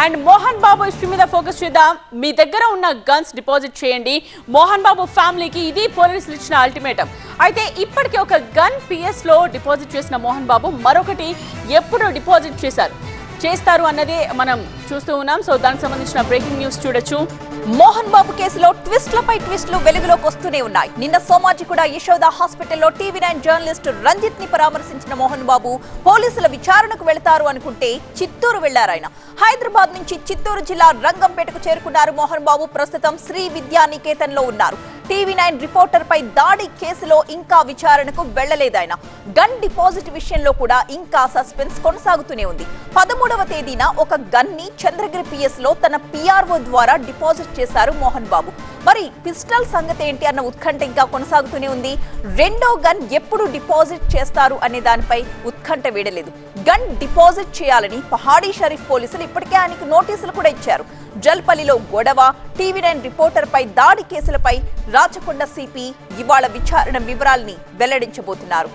And Mohan Babu issue మీద focus చేద్దాం. మీ దగ్గర ఉన్న గన్స్ డిపాజిట్ చేయండి. మోహన్ బాబు ఫ్యామిలీకి ఇది పోలీసులు ఇచ్చిన అల్టిమేటం. అయితే ఇప్పటికే ఒక గన్ పిఎస్ లో డిపాజిట్ చేసిన మోహన్ బాబు మరొకటి ఎప్పుడు డిపాజిట్ చేస్తారు అన్నదే మనం చూస్తూ ఉన్నాం. సో దానికి సంబంధించిన బ్రేకింగ్ న్యూస్ చూడొచ్చు. మోహన్ బాబు కేసులో ట్విస్ట్లపై ట్విస్ట్లు వెలుగులోకి వస్తూనే ఉన్నాయి. నిన్న సోమాజిగూడ యశోద హాస్పిటల్లో టీవీ9 జర్నలిస్ట్ రంజిత్ ని పరామర్శించిన మోహన్ బాబు పోలీసుల విచారణకు వెళతారు అనుకుంటే చిత్తూరు వెళ్లారాయన. హైదరాబాద్ నుంచి చిత్తూరు జిల్లా రంగంపేటకు చేరుకున్నారు మోహన్ బాబు. ప్రస్తుతం శ్రీ విద్యా నికేతన్ లో ఉన్నారు. టీవీ9 రిపోర్టర్ పై దాడి కేసులో ఇంకా విచారణకు వెళ్లలేదాయన. గన్ డిపాజిట్ విషయంలో కూడా ఇంకా సస్పెన్స్ కొనసాగుతూనే ఉంది. 13వ తేదీన ఒక గన్ ని చంద్రగిరి పిఎస్ లో తన పిఆర్ఓ ద్వారా డిపాజిట్ చేశారు మోహన్ బాబు. మరి పిస్టల్ సంగతి ఏంటి అన్న ఉత్కంఠ ఇంకా కొనసాగుతూనే ఉంది. రెండో గన్ ఎప్పుడు డిపాజిట్ చేస్తారు అనే దానిపై ఉత్కంఠ వీడలేదు. గన్ డిపాజిట్ చేయాలని పహాడీ షరీఫ్ పోలీసులు ఇప్పటికే ఆయనకు నోటీసులు కూడా ఇచ్చారు. జల్పల్లిలో గొడవ, టీవీ9 రిపోర్టర్ పై దాడి కేసులపై రాచకొండ సిపి ఇవాళ విచారణ వివరాల్ని వెల్లడించబోతున్నారు.